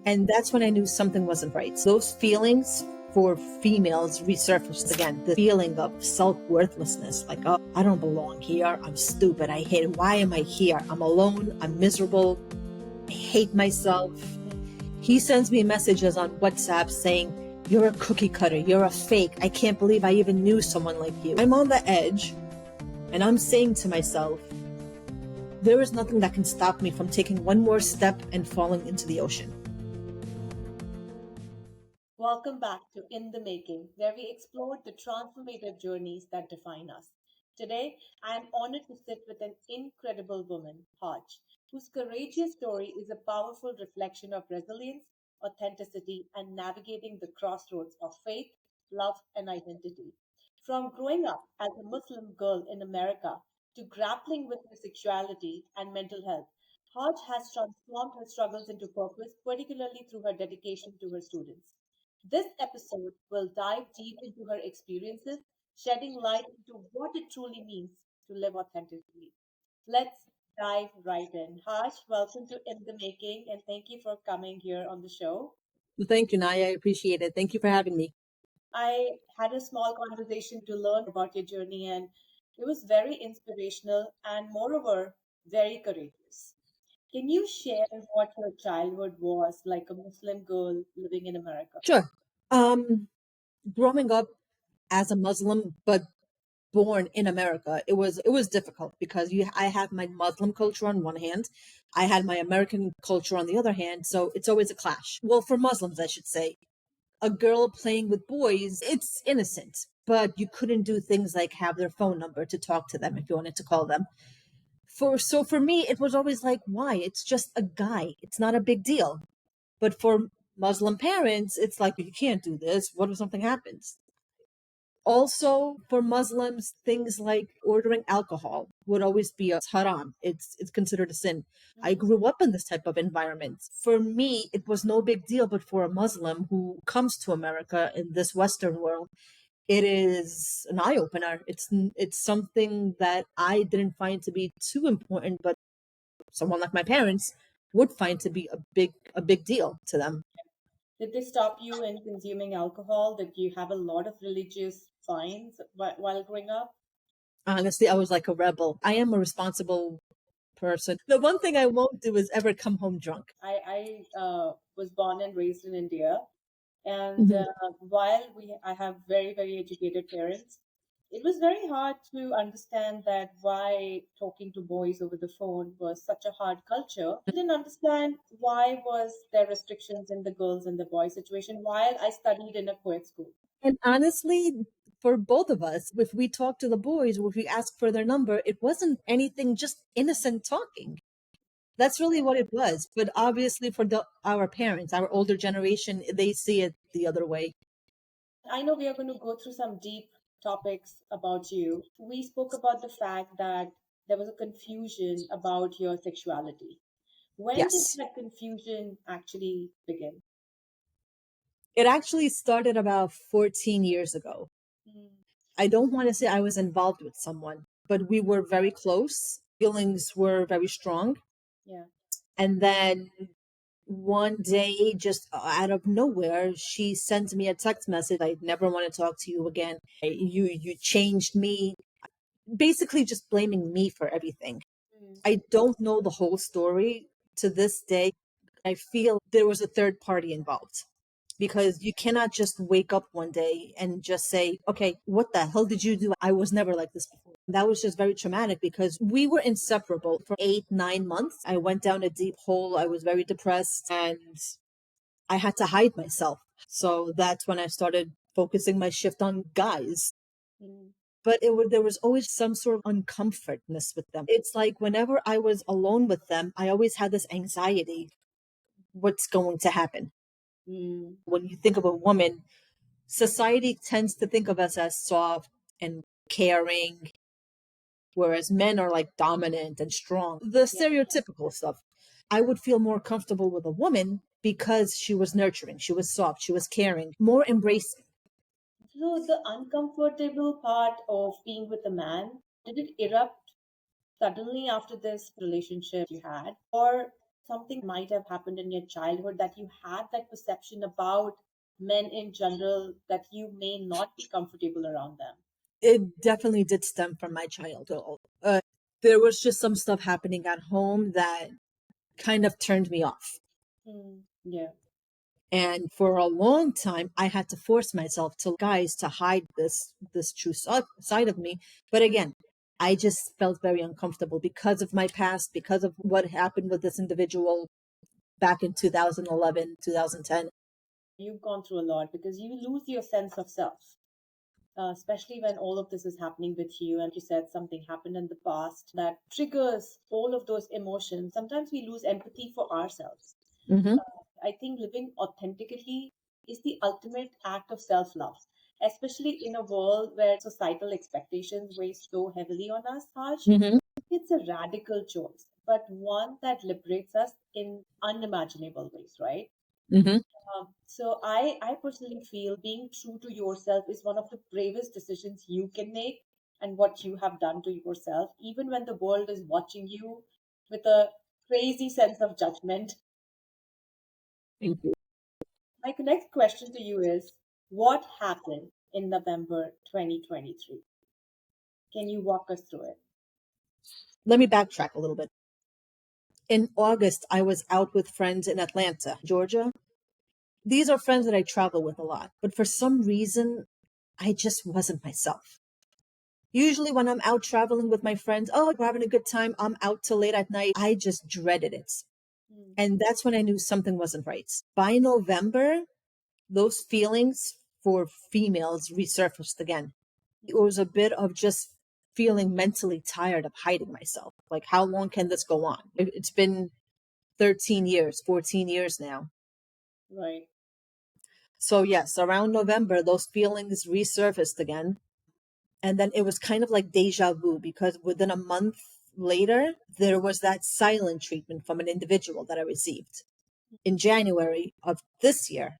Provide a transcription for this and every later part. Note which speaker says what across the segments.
Speaker 1: And that's when I knew something wasn't right. Those feelings for females resurfaced again. The feeling of self-worthlessness, like, oh, I don't belong here. I'm stupid. I hate it. Why am I here? I'm alone. I'm miserable. I hate myself. He sends me messages on WhatsApp saying, you're a cookie cutter. You're a fake. I can't believe I even knew someone like you. I'm on the edge and I'm saying to myself, there is nothing that can stop me from taking one more step and falling into the ocean.
Speaker 2: Welcome back to In the Making, where we explore the transformative journeys that define us. Today, I am honored to sit with an incredible woman, Haaj, whose courageous story is a powerful reflection of resilience, authenticity, and navigating the crossroads of faith, love, and identity. From growing up as a Muslim girl in America to grappling with her sexuality and mental health, Haaj has transformed her struggles into purpose, particularly through her dedication to her students. This episode will dive deep into her experiences, shedding light into what it truly means to live authentically. Let's dive right in. Harsh, welcome to In the Making, and thank you for coming here on the show.
Speaker 1: Well, thank you, Naya. I appreciate it. Thank you for having me.
Speaker 2: I had a small conversation to learn about your journey, and it was very inspirational and, moreover, very courageous. Can you share what your childhood was like, a Muslim girl living in America?
Speaker 1: Sure. Um, Growing up as a Muslim, but born in America, it was difficult because I have my Muslim culture on one hand, I had my American culture on the other hand, so it's always a clash. Well, for Muslims, I should say, a girl playing with boys, it's innocent, but you couldn't do things like have their phone number to talk to them if you wanted to call them. For me, it was always like, why? It's just a guy. It's not a big deal. But for Muslim parents, it's like, you can't do this. What if something happens? Also, for Muslims, things like ordering alcohol would always be a haram. It's considered a sin. I
Speaker 2: Mhm.
Speaker 1: grew up in this type of environment. For me, it was no big deal, but for a Muslim who comes to America in this Western world, it is an eye opener. It's something that I didn't find to be too important, but someone like my parents would find to be a big deal to them.
Speaker 2: Did they stop you in consuming alcohol? Did you have a lot of religious fines while growing up?
Speaker 1: Honestly, I was like a rebel. I am a responsible person. The one thing I won't do is ever come home drunk.
Speaker 2: I was born and raised in India, and
Speaker 1: Mhm.
Speaker 2: while I have very, very educated parents, it was very hard to understand that why talking to boys over the phone was such a hard culture. I didn't understand why was there restrictions in the girls and the boys situation while I studied in a co-ed school.
Speaker 1: And honestly, for both of us, if we talk to the boys or if we ask for their number, it wasn't anything, just innocent talking. That's really what it was. But obviously, for our parents, our older generation, they see it the other way.
Speaker 2: I know we are going to go through some deep topics about you. We spoke about the fact that there was a confusion about your sexuality. When did
Speaker 1: Yes.
Speaker 2: that confusion actually begin?
Speaker 1: It actually started about 14 years ago.
Speaker 2: Mm,
Speaker 1: I don't want to say I was involved with someone, but we were very close. Feelings were very strong.
Speaker 2: yeah.
Speaker 1: And then one day, just out of nowhere, she sends me a text message. I never want to talk to you again. You changed me. Basically, just blaming me for everything.
Speaker 2: Mm,
Speaker 1: I don't know the whole story to this day. I feel there was a third party involved because you cannot just wake up one day and just say, okay, what the hell did you do? I was never like this before. That was just very traumatic because we were inseparable for 8, 9 months. I went down a deep hole. I was very depressed and I had to hide myself. So that's when I started focusing my shift on guys.
Speaker 2: mm,
Speaker 1: But there was always some sort of uncomfortness with them. It's like whenever I was alone with them, I always had this anxiety. What's going to happen?
Speaker 2: mm.
Speaker 1: When you think of a woman, society tends to think of us as soft and caring, whereas men are like dominant and strong, the
Speaker 2: Yeah.
Speaker 1: stereotypical stuff. I would feel more comfortable with a woman because she was nurturing, she was soft, she was caring, more embracing.
Speaker 2: So the uncomfortable part of being with a man, did it erupt suddenly after this relationship you had? Or something might have happened in your childhood that you had that perception about men in general that you may not be comfortable around them?
Speaker 1: It definitely did stem from my childhood. There was just some stuff happening at home that kind of turned me off.
Speaker 2: Yeah.
Speaker 1: And for a long time, I had to force myself to guys to hide this true side of me. But again, I just felt very uncomfortable because of my past, because of what happened with this individual back in 2011, 2010.
Speaker 2: You've gone through a lot because you lose your sense of self, especially when all of this is happening with you. And you said something happened in the past that triggers all of those emotions. Sometimes we lose empathy for ourselves.
Speaker 1: Hmm.
Speaker 2: I think living authentically is the ultimate act of self love, especially in a world where societal expectations weigh so heavily on us, Haj.
Speaker 1: Hmm.
Speaker 2: It's a radical choice, but one that liberates us in unimaginable ways, right?
Speaker 1: Hmm.
Speaker 2: So I personally feel being true to yourself is one of the bravest decisions you can make, and what you have done to yourself, even when the world is watching you with a crazy sense of judgment.
Speaker 1: Thank you.
Speaker 2: My next question to you is, what happened in November 2023? Can you walk us through it?
Speaker 1: Let me backtrack a little bit. In August, I was out with friends in Atlanta, Georgia. These are friends that I travel with a lot, but for some reason, I just wasn't myself. Usually, when I'm out traveling with my friends, oh, we're having a good time, I'm out till late at night, I just dreaded it.
Speaker 2: Hmm.
Speaker 1: And that's when I knew something wasn't right. By November, those feelings for females resurfaced again. It was a bit of just feeling mentally tired of hiding myself. Like, how long can this go on? It's been 13 years, 14 years now.
Speaker 2: Right.
Speaker 1: So, yes, around November, those feelings resurfaced again. And then it was kind of like deja vu because within a month later, there was that silent treatment from an individual that I received. In January of this year,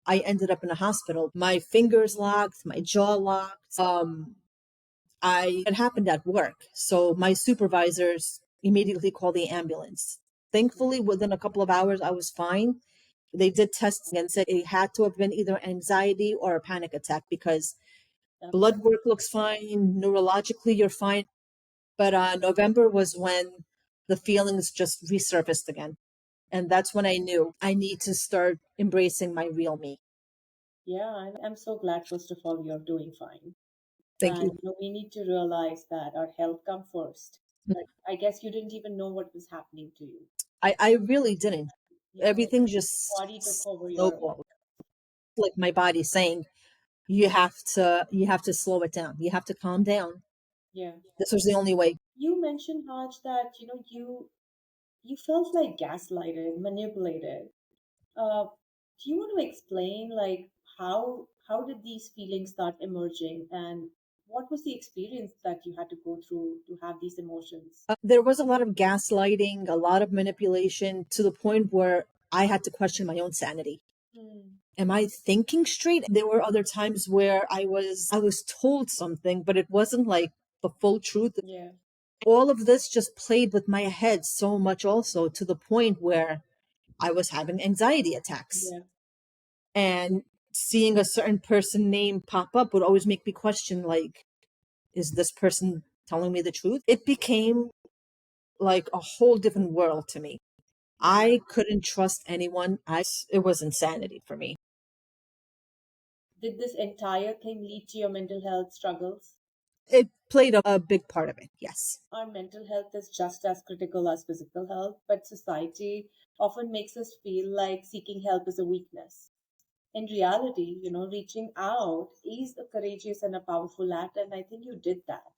Speaker 1: I ended up in a hospital. My fingers locked, my jaw locked. It happened at work. So my supervisors immediately called the ambulance. Thankfully, within a couple of hours, I was fine. They did tests and said it had to have been either anxiety or a panic attack because
Speaker 2: Okay.
Speaker 1: blood work looks fine, neurologically, you're fine. But November was when the feelings just resurfaced again. And that's when I knew I need to start embracing my real me.
Speaker 2: Yeah, I'm so glad, first of all, you're doing fine.
Speaker 1: Thank you.
Speaker 2: And we need to realize that our health comes first. But I guess you didn't even know what was happening to you.
Speaker 1: I really didn't.
Speaker 2: Yeah,
Speaker 1: Everything
Speaker 2: your
Speaker 1: just
Speaker 2: body took over your.
Speaker 1: snowballed. Like my body saying, you have to slow it down. You have to calm down.
Speaker 2: Yeah.
Speaker 1: This was the only way.
Speaker 2: You mentioned, Haj, that you felt like gaslighted, manipulated. Do you want to explain like how did these feelings start emerging, and what was the experience that you had to go through to have these emotions?
Speaker 1: There was a lot of gaslighting, a lot of manipulation to the point where I had to question my own sanity.
Speaker 2: Hmm.
Speaker 1: Am I thinking straight? There were other times where I was told something, but it wasn't like the full truth.
Speaker 2: Yeah.
Speaker 1: All of this just played with my head so much also to the point where I was having anxiety attacks.
Speaker 2: Yeah.
Speaker 1: And seeing a certain person name pop up would always make me question like, is this person telling me the truth? It became like a whole different world to me.
Speaker 2: Yeah.
Speaker 1: I couldn't trust anyone. It was insanity for me.
Speaker 2: Did this entire thing lead to your mental health struggles?
Speaker 1: It played a big part of it. Yes.
Speaker 2: Our mental health is just as critical as physical health, but society often makes us feel like seeking help is a weakness. In reality, reaching out is a courageous and a powerful act, and I think you did that.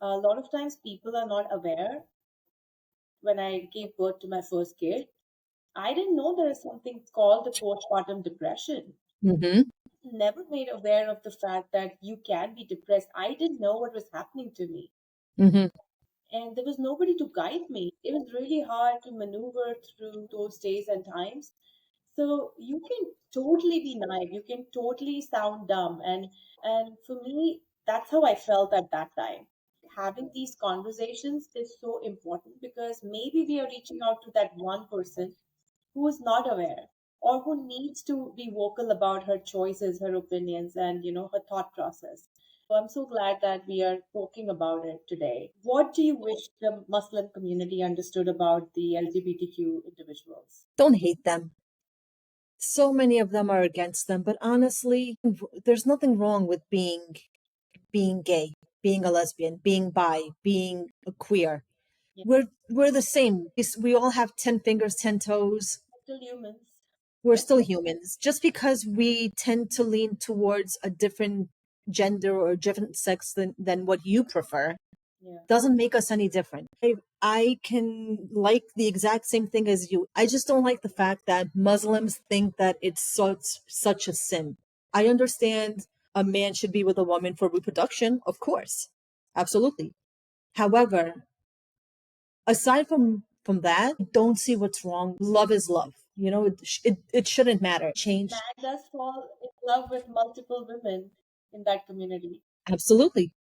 Speaker 2: A lot of times people are not aware. When I gave birth to my first kid, I didn't know there is something called the postpartum depression.
Speaker 1: Mm-hmm.
Speaker 2: Never made aware of the fact that you can be depressed. I didn't know what was happening to me.
Speaker 1: Mm-hmm.
Speaker 2: And there was nobody to guide me. It was really hard to maneuver through those days and times. So you can totally be naive. You can totally sound dumb. And for me, that's how I felt at that time. having these conversations is so important because maybe we are reaching out to that one person who is not aware or who needs to be vocal about her choices, her opinions, and her thought process. So I'm so glad that we are talking about it today. What do you wish the Muslim community understood about the LGBTQ individuals?
Speaker 1: Don't hate them. So many of them are against them, but honestly, there's nothing wrong with being gay, being a lesbian, being bi, being a queer.
Speaker 2: Yeah.
Speaker 1: We're the same. We all have 10 fingers, 10 toes.
Speaker 2: Still humans.
Speaker 1: We're still humans. Just because we tend to lean towards a different gender or a different sex than what you prefer
Speaker 2: Yeah.
Speaker 1: doesn't make us any different. I can like the exact same thing as you. I just don't like the fact that Muslims think that it's such a sin. I understand a man should be with a woman for reproduction, of course. Absolutely. However, aside from that, I don't see what's wrong. Love is love. It shouldn't matter. Change.
Speaker 2: Man does fall in love with multiple women in that community.
Speaker 1: Absolutely.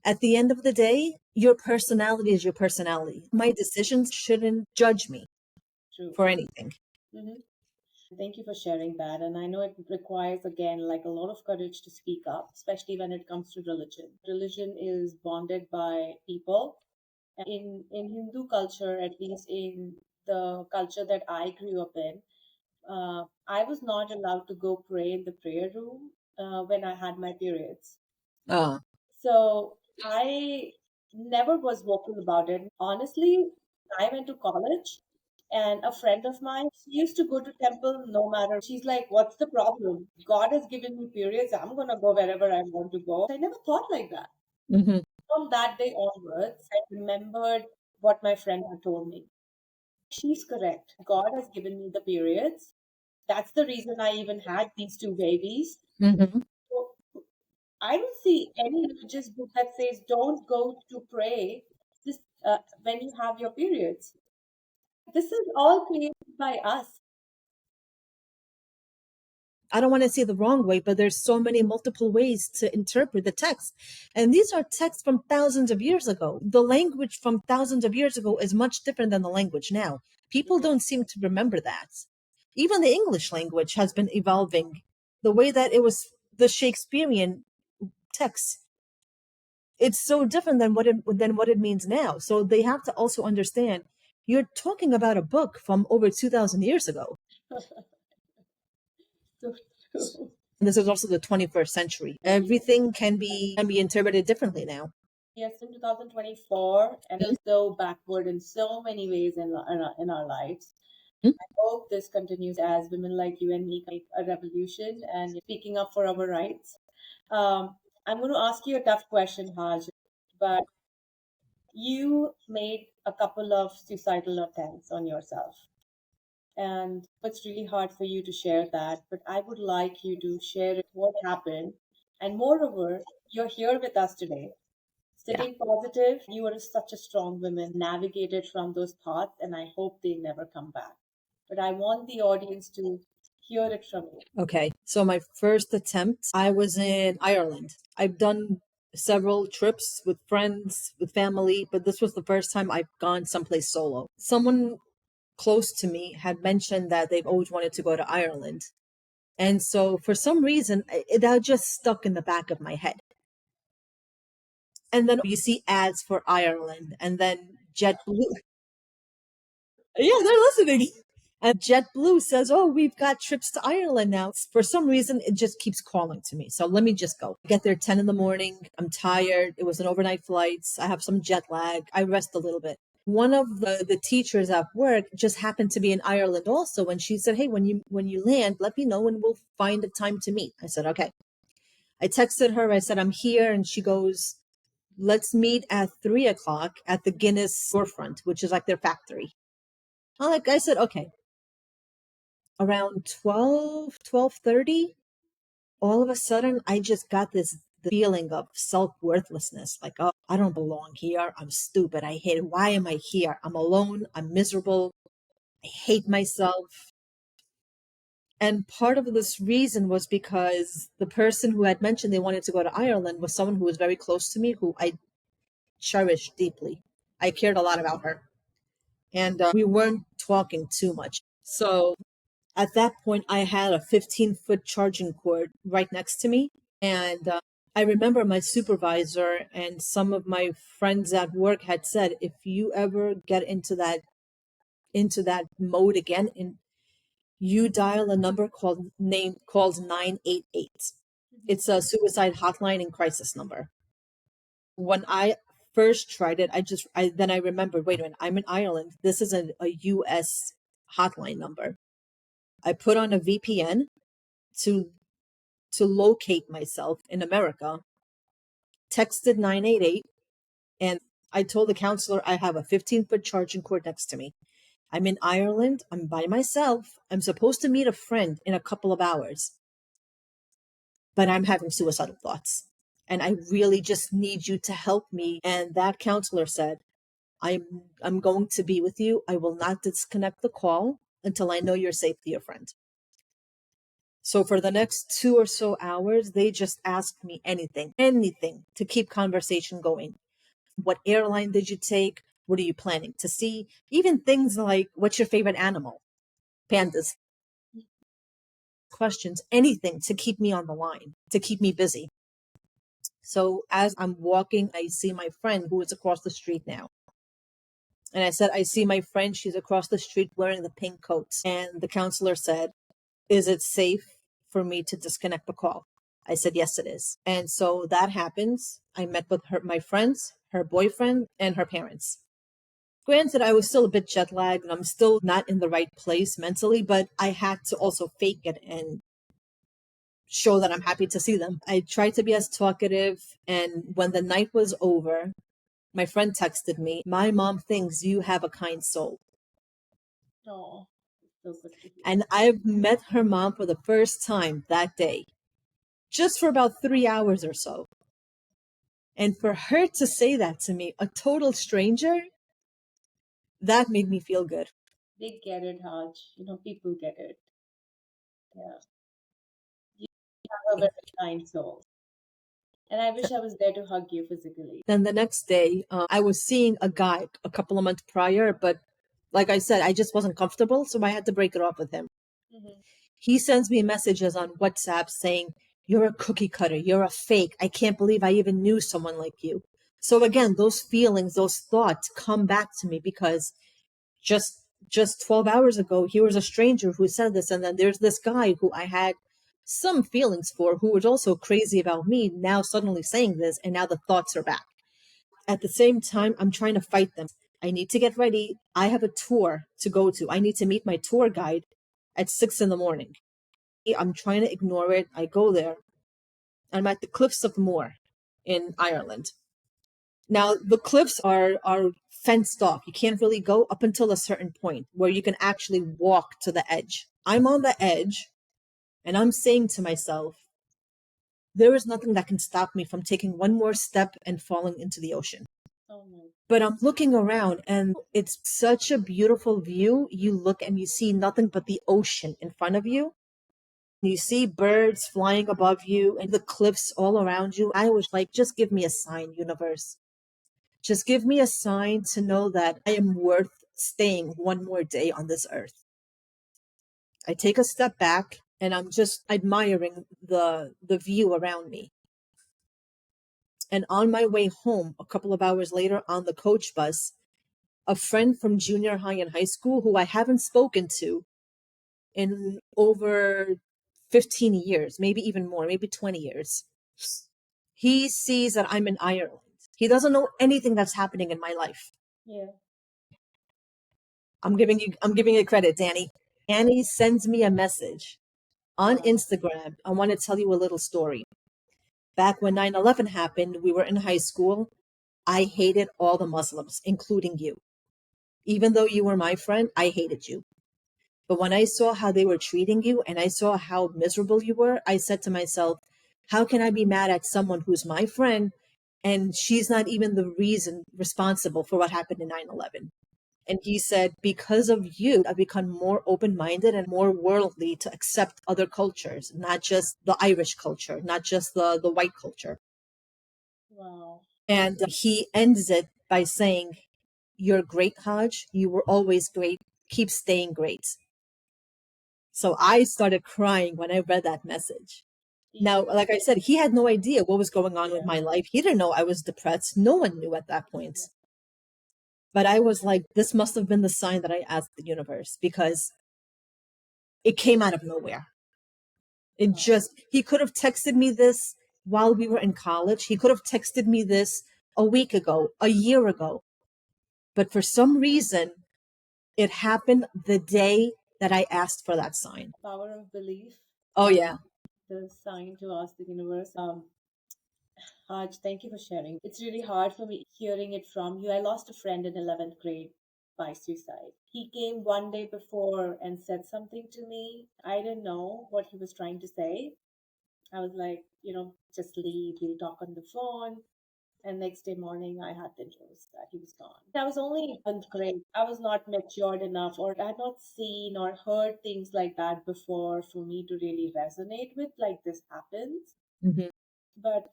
Speaker 1: At the end of the day, your personality is your personality. My decisions shouldn't judge me
Speaker 2: True.
Speaker 1: for anything.
Speaker 2: Hmm. Thank you for sharing that. And I know it requires, again, like a lot of courage to speak up, especially when it comes to religion. Religion is bonded by people. In Hindu culture, at least in the culture that I grew up in, I was not allowed to go pray in the prayer room when I had my periods.
Speaker 1: Uh,
Speaker 2: So I never was vocal about it. Honestly, I went to college and a friend of mine, she used to go to temple no matter. She's like, what's the problem? God has given me periods. I'm going to go wherever I want to go. I never thought like that.
Speaker 1: mhm.
Speaker 2: From that day onwards, I remembered what my friend had told me. She's correct. God has given me the periods. That's the reason I even had these two babies.
Speaker 1: Mhm.
Speaker 2: So I don't see any religious book that says don't go to pray this when you have your periods. This is all created by us.
Speaker 1: I don't want to say the wrong way, but there's so many multiple ways to interpret the text. And these are texts from thousands of years ago. The language from thousands of years ago is much different than the language now. People don't seem to remember that. Even the English language has been evolving. The way that it was the Shakespearean text, it's so different than what it means now. So they have to also understand you're talking about a book from over 2000 years ago.
Speaker 2: So true.
Speaker 1: And this is also the 21st century. Everything can be interpreted differently now.
Speaker 2: Yes, in 2024, and still so backward in so many ways in our lives.
Speaker 1: Mhm.
Speaker 2: I hope this continues as women like you and me make a revolution and speaking up for our rights. I'm going to ask you a tough question, Haj, but you made a couple of suicidal attempts on yourself. And it's really hard for you to share that, but I would like you to share what happened. And moreover, you're here with us today.
Speaker 1: Yeah.
Speaker 2: Staying positive, you are such a strong woman, navigated from those thoughts, and I hope they never come back. But I want the audience to hear it from you.
Speaker 1: Okay. So my first attempt, I was in Ireland. I've done several trips with friends, with family, but this was the first time I've gone someplace solo. Someone close to me had mentioned that they've always wanted to go to Ireland. And so for some reason, that just stuck in the back of my head. And then you see ads for Ireland, and then JetBlue. Yeah, they're listening. And JetBlue says, "Oh, we've got trips to Ireland now." For some reason, it just keeps calling to me. So let me just go. I get there 10 in the morning. I'm tired. It was an overnight flight. I have some jet lag. I rest a little bit. One of the teachers at work just happened to be in Ireland also, and she said, "Hey, when you land, let me know and we'll find a time to meet." I said, "Okay." I texted her. I said, "I'm here," and she goes, "Let's meet at 3 o'clock at the Guinness storefront, which is like their factory." I said, "Okay." Around 12:30, all of a sudden I just got this the feeling of self-worthlessness, like, oh, I don't belong here. I'm stupid. I hate it. Why am I here? I'm alone. I'm miserable. I hate myself. And part of this reason was because the person who had mentioned they wanted to go to Ireland was someone who was very close to me, who cherished deeply. I cared a lot about her. And we weren't talking too much. So at that point, I had a 15-foot charging cord right next to me. And I remember my supervisor and some of my friends at work had said, if you ever get into that mode again, and you dial a number called 988.
Speaker 2: Mhm.
Speaker 1: It's a suicide hotline and crisis number. When I first tried it, I remembered, wait a minute, I'm in Ireland. This is a US hotline number. I put on a VPN to locate myself in America, texted 988, and I told the counselor I have a 15-foot charging cord next to me. I'm in Ireland. I'm by myself. I'm supposed to meet a friend in a couple of hours, but I'm having suicidal thoughts. And I really just need you to help me. And that counselor said, I'm going to be with you. I will not disconnect the call until I know you're safe to your friend. So for the next 2 or so hours, they just asked me anything to keep conversation going. What airline did you take? What are you planning to see? Even things like, what's your favorite animal? Pandas. Questions, anything to keep me on the line, to keep me busy. So as I'm walking, I see my friend who is across the street now. And I said, I see my friend. She's across the street wearing the pink coat. And the counselor said, is it safe for me to disconnect the call? I said, yes, it is. And so that happens. I met with my friends, her boyfriend, and her parents. Granted, I was still a bit jet lagged and I'm still not in the right place mentally, but I had to also fake it and show that I'm happy to see them. I tried to be as talkative. And when the night was over, my friend texted me, my mom thinks you have a kind soul.
Speaker 2: Oh, so good to hear.
Speaker 1: And I met her mom for the first time that day, just for about 3 hours or so. And for her to say that to me, a total stranger, that made me feel good.
Speaker 2: They get it, Haj. People get it. Yeah. You have a very kind soul. And I wish I was there to hug you physically.
Speaker 1: Then the next day, I was seeing a guy a couple of months prior, but like I said, I just wasn't comfortable, so I had to break it off with him.
Speaker 2: Hmm.
Speaker 1: He sends me messages on WhatsApp saying, you're a cookie cutter, you're a fake. I can't believe I even knew someone like you. So again, those feelings, those thoughts come back to me because just 12 hours ago, he was a stranger who said this. And then there's this guy who I had some feelings for, who was also crazy about me, now suddenly saying this. And now the thoughts are back. At the same time, I'm trying to fight them. I need to get ready. I have a tour to go to. I need to meet my tour guide at 6 in the morning. I'm trying to ignore it. I go there. I'm at the Cliffs of Moher in Ireland. Now the cliffs are fenced off. You can't really go up until a certain point where you can actually walk to the edge. I'm on the edge and I'm saying to myself, there is nothing that can stop me from taking one more step and falling into the ocean.
Speaker 2: Oh my.
Speaker 1: But I'm looking around and it's such a beautiful view. You look and you see nothing but the ocean in front of you. You see birds flying above you and the cliffs all around you. I was like, just give me a sign, universe. Just give me a sign to know that I am worth staying one more day on this earth. I take a step back and I'm just admiring the view around me. And on my way home, a couple of hours later on the coach bus, a friend from junior high and high school who I haven't spoken to in over 15 years, maybe even more, maybe 20 years. He sees that I'm in Ireland. He doesn't know anything that's happening in my life.
Speaker 2: Yeah.
Speaker 1: I'm giving you credit, Danny. Danny sends me a message on
Speaker 2: Wow.
Speaker 1: Instagram. I want to tell you a little story. Back when 9/11 happened, we were in high school. I hated all the Muslims, including you. Even though you were my friend, I hated you. But when I saw how they were treating you and I saw how miserable you were, I said to myself, how can I be mad at someone who's my friend and she's not even the reason responsible for what happened in 9/11? And he said, because of you, I've become more open minded and more worldly to accept other cultures, not just the Irish culture, not just the white culture.
Speaker 2: Wow.
Speaker 1: And he ends it by saying, "You're great, Hajj. You were always great. Keep staying great." So I started crying when I read that message. Now, like I said, he had no idea what was going on with my life. He didn't know I was depressed. No one knew at that point. But I was like, this must have been the sign that I asked the universe, because it came out of nowhere. It just, he could have texted me this while we were in college. He could have texted me this a week ago, a year ago. But for some reason, it happened the day that I asked for that sign.
Speaker 2: Power of belief,
Speaker 1: Oh, yeah.
Speaker 2: the sign to ask the universe. Haj, thank you for sharing. It's really hard for me hearing it from you. I lost a friend in 11th grade by suicide. He came one day before and said something to me. I didn't know what he was trying to say. I was like, just leave, we'll talk on the phone. And next day morning, I had the news that he was gone. I was only in 11th grade. I was not matured enough, or I had not seen or heard things like that before for me to really resonate with, like, this happens.
Speaker 1: Hmm.
Speaker 2: But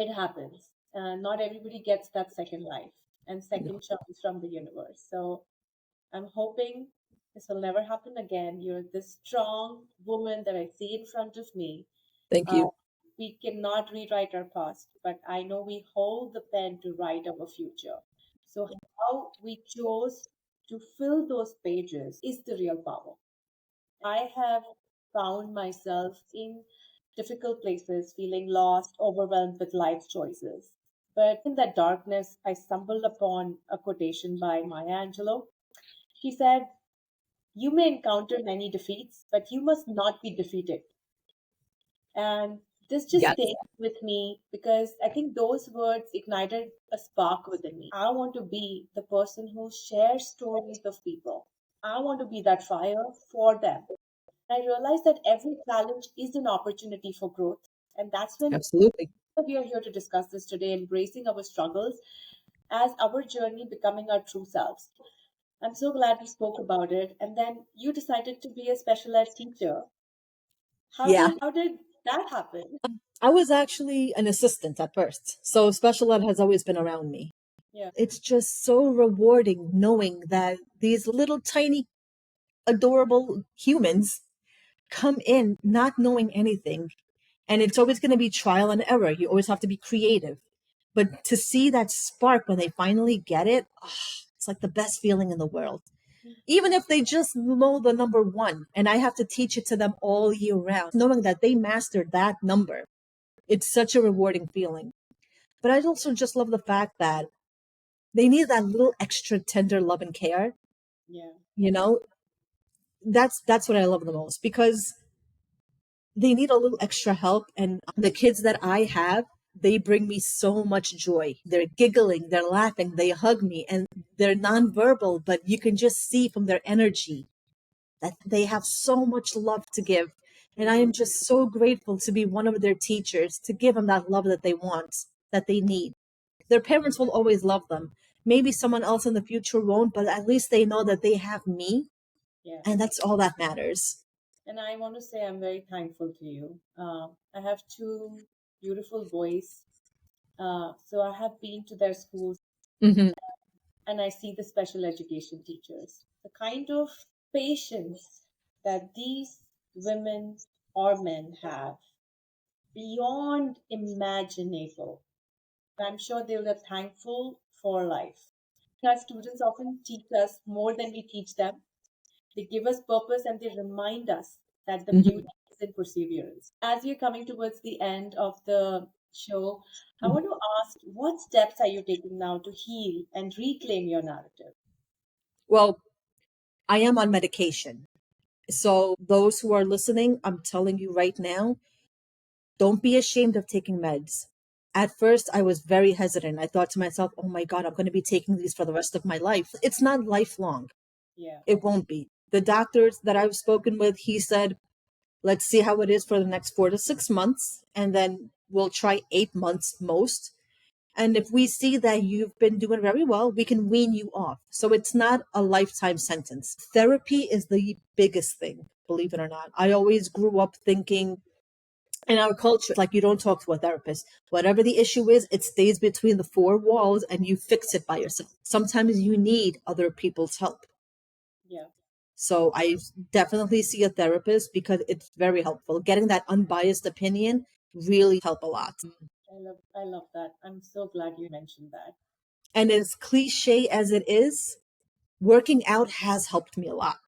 Speaker 2: it happens. Not everybody gets that second life and
Speaker 1: No,
Speaker 2: second chance from the universe. So I'm hoping this will never happen again. You're this strong woman that I see in front of me.
Speaker 1: thank
Speaker 2: Uh,
Speaker 1: you.
Speaker 2: we cannot rewrite our past, but I know we hold the pen to write our future. So, how we chose to fill those pages is the real power. I have found myself in difficult places, feeling lost, overwhelmed with life's choices. But in that darkness, I stumbled upon a quotation by Maya Angelou. She said, "You may encounter many defeats, but you must not be defeated." And this just
Speaker 1: Yes,
Speaker 2: stayed with me because I think those words ignited a spark within me. I want to be the person who shares stories of people. I want to be that fire for them. I realized that every challenge is an opportunity for growth. And that's when
Speaker 1: absolutely.
Speaker 2: we are here to discuss this today, embracing our struggles as our journey becoming our true selves. I'm so glad we spoke about it. And then you decided to be a special ed teacher.
Speaker 1: Yeah.
Speaker 2: How did that happen?
Speaker 1: I was actually an assistant at first. So special ed has always been around me.
Speaker 2: Yeah.
Speaker 1: It's just so rewarding knowing that these little tiny adorable humans come in not knowing anything. And it's always going to be trial and error. You always have to be creative. But to see that spark when they finally get it, it's like the best feeling in the world. Even if they just know the number one and I have to teach it to them all year round, knowing that they mastered that number, it's such a rewarding feeling. But I also just love the fact that they need that little extra tender love and care.
Speaker 2: Yeah.
Speaker 1: You know, that's what I love the most, because they need a little extra help. And the kids that I have, they bring me so much joy. They're giggling, they're laughing, they hug me, and they're nonverbal, but you can just see from their energy that they have so much love to give. And I am just so grateful to be one of their teachers, to give them that love that they want, that they need. Their parents will always love them. Maybe someone else in the future won't, but at least they know that they have me,
Speaker 2: Yeah.
Speaker 1: and that's all that matters.
Speaker 2: And I want to say I'm very thankful to you. I have two beautiful boys. So I have been to their schools
Speaker 1: Hmm.
Speaker 2: and I see the special education teachers. The kind of patience that these women or men have beyond imaginable. I'm sure they will be thankful for life. Our students often teach us more than we teach them. They give us purpose and they remind us that the
Speaker 1: Hmm.
Speaker 2: beauty is in perseverance. As you're coming towards the end of the show, I want to ask, what steps are you taking now to heal and reclaim your narrative?
Speaker 1: Well, I am on medication. So, those who are listening, I'm telling you right now, don't be ashamed of taking meds. At first, I was very hesitant. I thought to myself, oh my God, I'm going to be taking these for the rest of my life. It's not lifelong.
Speaker 2: Yeah.
Speaker 1: It won't be. The doctors that I've spoken with, he said, let's see how it is for the next 4 to 6 months. And then we'll try 8 months most. And if we see that you've been doing very well, we can wean you off. So it's not a lifetime sentence. Therapy is the biggest thing, believe it or not. I always grew up thinking, In our culture, like you don't talk to a therapist. Whatever the issue is, it stays between the four walls and you fix it by yourself. Sometimes you need other people's help.
Speaker 2: Yeah.
Speaker 1: So I definitely see a therapist because it's very helpful. Getting that unbiased opinion really help a lot.
Speaker 2: I love that. I'm so glad you mentioned that.
Speaker 1: And as cliche as it is, working out has helped me a lot.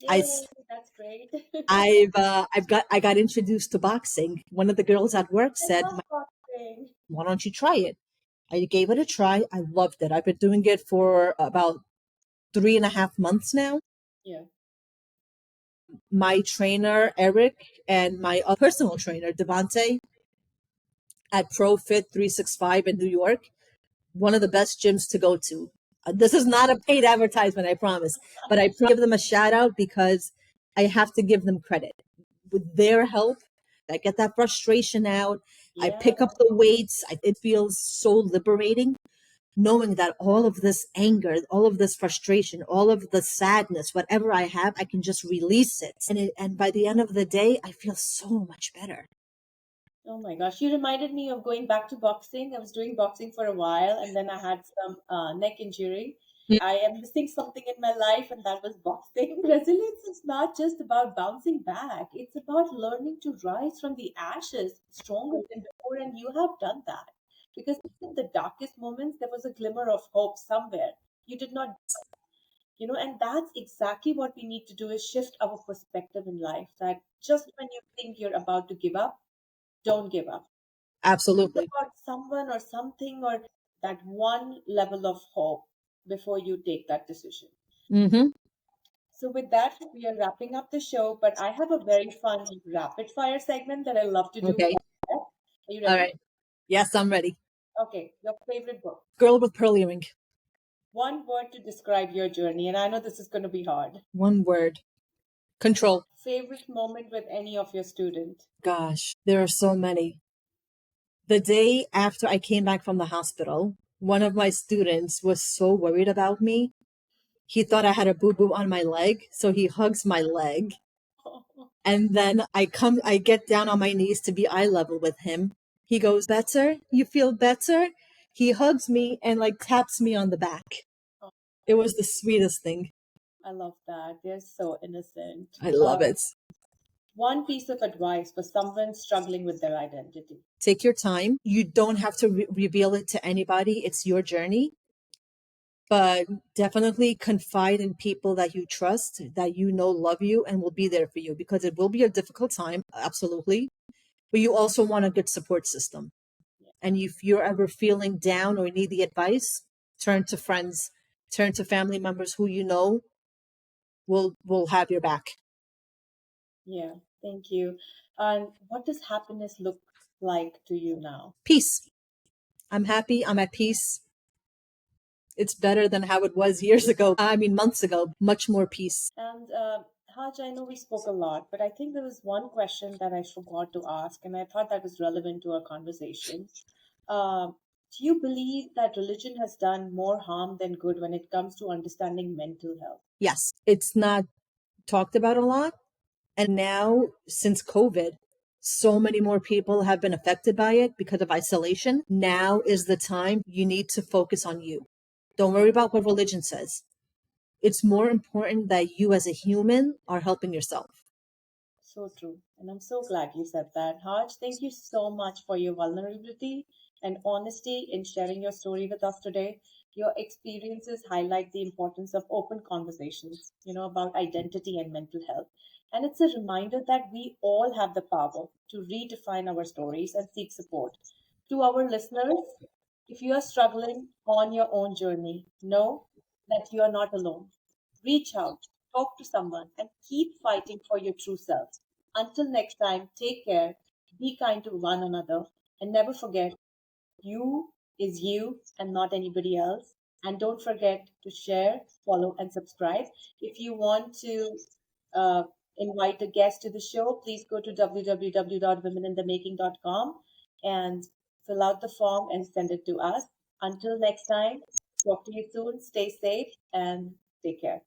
Speaker 1: I
Speaker 2: Yay, that's great.
Speaker 1: I got introduced to boxing. One of the girls at work
Speaker 2: I
Speaker 1: said,
Speaker 2: love boxing.
Speaker 1: "Why don't you try it?" I gave it a try. I loved it. I've been doing it for about 3.5 months now.
Speaker 2: Yeah.
Speaker 1: My trainer Eric and my personal trainer Devante at ProFit 365 in New York, one of the best gyms to go to. This is not a paid advertisement, I promise, but I give them a shout out because I have to give them credit. With their help, I get that frustration out. I
Speaker 2: Yeah.
Speaker 1: pick up the weights. It feels so liberating knowing that all of this anger, all of this frustration, all of the sadness, whatever I have, I can just release it. And by the end of the day, I feel so much better.
Speaker 2: Oh my gosh, you reminded me of going back to boxing. I was doing boxing for a while and then I had some neck injury. I am missing something in my life, and that was boxing. Resilience is not just about bouncing back, it's about learning to rise from the ashes stronger than before. And you have done that because in the darkest moments, there was a glimmer of hope somewhere. You did not, and that's exactly what we need to do is shift our perspective in life. That just when you think you're about to give up, don't give up. Think
Speaker 1: Absolutely.
Speaker 2: about someone or something or that one level of hope before you take that decision.
Speaker 1: Mm-hmm.
Speaker 2: So, with that, we are wrapping up the show, but I have a very fun rapid fire segment that I love to do.
Speaker 1: Okay.
Speaker 2: Are you
Speaker 1: All
Speaker 2: ready?
Speaker 1: right. Yes, I'm ready.
Speaker 2: Okay, your favorite book.
Speaker 1: Girl with pearly ring.
Speaker 2: One word to describe your journey, and I know this is going to be hard.
Speaker 1: One word. Control.
Speaker 2: Favorite moment with any of your student.
Speaker 1: Gosh, there are so many. The day after I came back from the hospital, one of my students was so worried about me. He thought I had a boo boo on my leg, so he hugs my leg. And then I get down on my knees to be eye level with him. He goes, "Better? You feel better?" He hugs me and like taps me on the back. It was the sweetest thing.
Speaker 2: I love that. They're so innocent.
Speaker 1: I love it.
Speaker 2: One piece of advice for someone struggling with their identity.
Speaker 1: Take your time. You don't have to reveal it to anybody. It's your journey, but definitely confide in people that you trust, that you know love you and will be there for you because it will be a difficult time. Absolutely. But you also want a good support system.
Speaker 2: Yeah.
Speaker 1: And if you're ever feeling down or need the advice, turn to friends, turn to family members who you know will have your back.
Speaker 2: Yeah, thank you. And what does happiness look like to you now?
Speaker 1: Peace. I'm happy. I'm at peace. It's better than how it was years ago. I mean, months ago. Much more peace.
Speaker 2: And Haj, I know we spoke a lot, but I think there was one question that I forgot to ask, and I thought that was relevant to our conversation. Uh, do you believe that religion has done more harm than good when it comes to understanding mental health?
Speaker 1: Yes, it's not talked about a lot. And now, since COVID, so many more people have been affected by it because of isolation. Now is the time you need to focus on you. Don't worry about what religion says. It's more important that you as a human are helping yourself.
Speaker 2: So true. And I'm so glad you said that. Haj, thank you so much for your vulnerability and honesty in sharing your story with us today. Your experiences highlight the importance of open conversations, about identity and mental health. And it's a reminder that we all have the power to redefine our stories and seek support. To our listeners, if you are struggling on your own journey, know that you are not alone. Reach out, talk to someone, and keep fighting for your true self. Until next time, take care, be kind to one another, and never forget you is you and not anybody else. And don't forget to share, follow, and subscribe. If you want to uh, invite a guest to the show, please go to www.womeninthemaking.com and fill out the form and send it to us. Until next time, talk to you soon. Stay safe and take care.